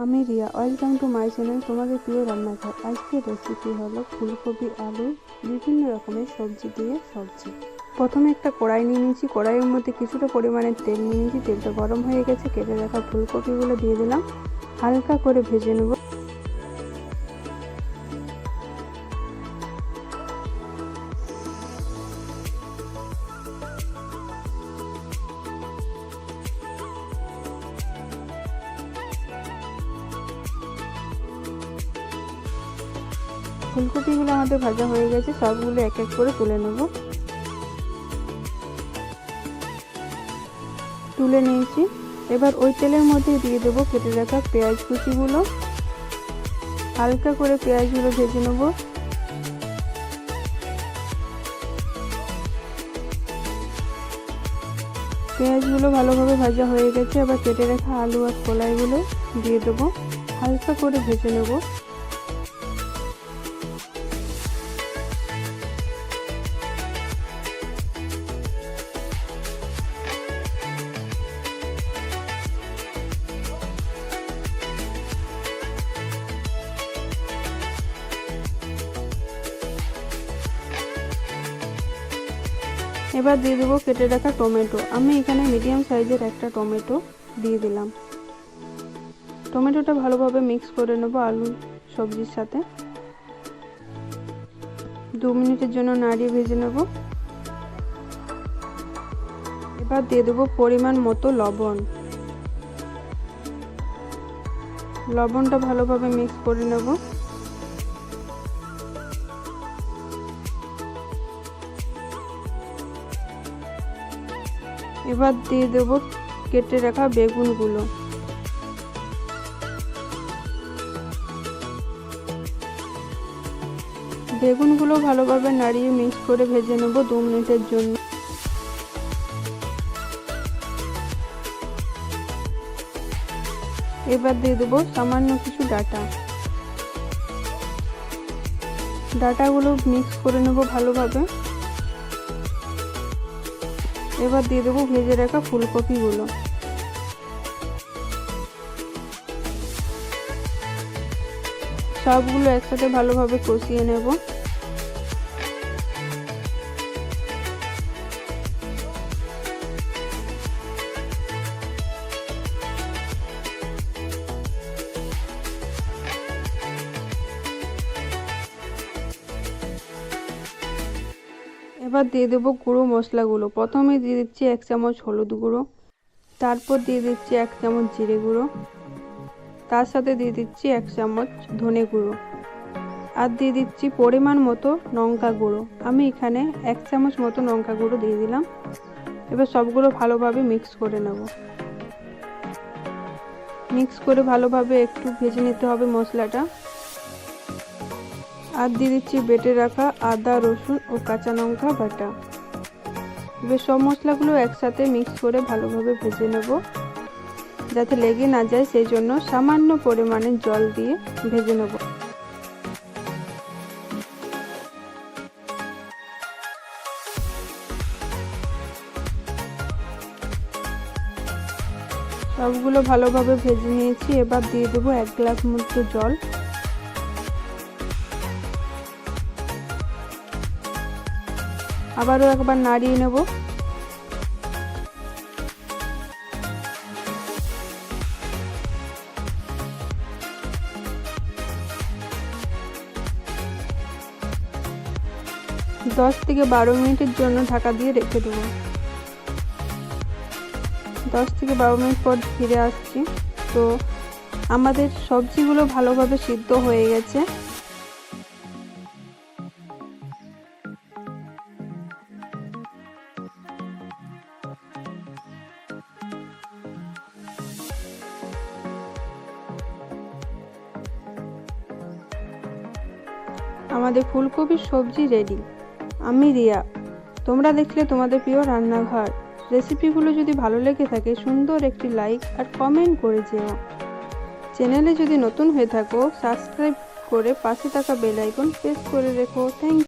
আমি Riya, welcome to my channel তোমাদের প্রিয় রান্নাঘর। আজকের রেসিপি হলো ফুলকপি আলু বিভিন্ন রকমের সবজি দিয়ে সবজি। প্রথমে একটা কড়াই নিয়ে নিয়েছি, কড়াইয়ের মধ্যে কিছুটা পরিমাণে তেল নিয়ে নিয়েছি। তেলটা গরম হয়ে গেছে, কেটে রাখা ফুলকপিগুলো দিয়ে দিলাম, হালকা করে ভেজে নেব। ফুলকপিগুলো আমাদের ভাজা হয়ে গেছে, সবগুলো এক এক করে তুলে নেব। তুলে নিয়েছি। এবার ওই তেলের মধ্যে দিয়ে দেবো কেটে রাখা পেঁয়াজ কুচিগুলো, হালকা করে পেঁয়াজগুলো ভেজে নেব। পেঁয়াজগুলো ভালোভাবে ভাজা হয়ে গেছে। এবার কেটে রাখা আলু আর কলাইগুলো দিয়ে দেবো, হালকা করে ভেজে নেব। এবার দিয়ে দেবো কেটে রাখা টমেটো। আমি এখানে মিডিয়াম সাইজের একটা টমেটো দিয়ে দিলাম। টমেটোটা ভালোভাবে মিক্স করে নেব আলু সবজির সাথে। 2 মিনিটের জন্য নাড়িয়ে ভেজে নেব। এবার দিয়ে দেবো পরিমাণ মতো লবণ। লবণটা ভালোভাবে মিক্স করে নেব। এবার দিয়ে দেব কেটে রাখা বেগুনগুলো। বেগুনগুলো ভালোভাবে নাড়িয়ে মিক্স করে ভেজে নেব 2 মিনিটের জন্য। এবার দিয়ে দেবো সামান্য কিছু ডাটাগুলো মিক্স করে নেব ভালোভাবে। এবার দিয়ে দেবো ভেজে রাখা ফুলকপিগুলো। সবগুলো একসাথে ভালোভাবে কষিয়ে নেব। এবার দিয়ে দেবো গুঁড়ো মশলাগুলো। প্রথমে দিয়ে দিচ্ছি 1 চামচ হলুদ গুঁড়ো, তারপর দিয়ে দিচ্ছি 1 চামচ জিরে গুঁড়ো, তার সাথে দিয়ে দিচ্ছি 1 চামচ ধনে গুঁড়ো, আর দিয়ে দিচ্ছি পরিমাণ মতো লঙ্কা গুঁড়ো। আমি এখানে 1 চামচ মতো লঙ্কা গুঁড়ো দিয়ে দিলাম। এবার সবগুলো ভালোভাবে মিক্স করে নেব। মিক্স করে ভালোভাবে একটু ভেজে নিতে হবে মশলাটা। আর দিয়ে দিচ্ছি বেটে রাখা আদা রসুন ও কাঁচা লঙ্কা বাটা। এবার সব মশলাগুলো একসাথে মিক্স করে ভালোভাবে ভেজে নেব, যাতে লেগে না যায়, সেই জন্য সামান্য পরিমাণে জল দিয়ে ভেজে নেব। সবগুলো ভালোভাবে ভেজে নিয়েছি। এবার দিয়ে দেবো 1 গ্লাস মতো জল। আবারও একবার নাড়িয়ে নেব। দশ থেকে 12 মিনিটের জন্য ঢাকা দিয়ে রেখে দেবো। 10 থেকে 12 মিনিট পর ফিরে আসছি। তো আমাদের সবজিগুলো ভালোভাবে সিদ্ধ হয়ে গেছে। আমাদের ফুলকপির সবজি রেডি। আমি রিয়া, তোমরা দেখলে তোমাদের প্রিয় রান্নাঘর। রেসিপিগুলো যদি ভালো লেগে থাকে সুন্দর একটি লাইক আর কমেন্ট করে যেও। চ্যানেলে যদি নতুন হয়ে থাকো সাবস্ক্রাইব করে পাশে থাকা বেল আইকন প্রেস করে রেখো। Thank you.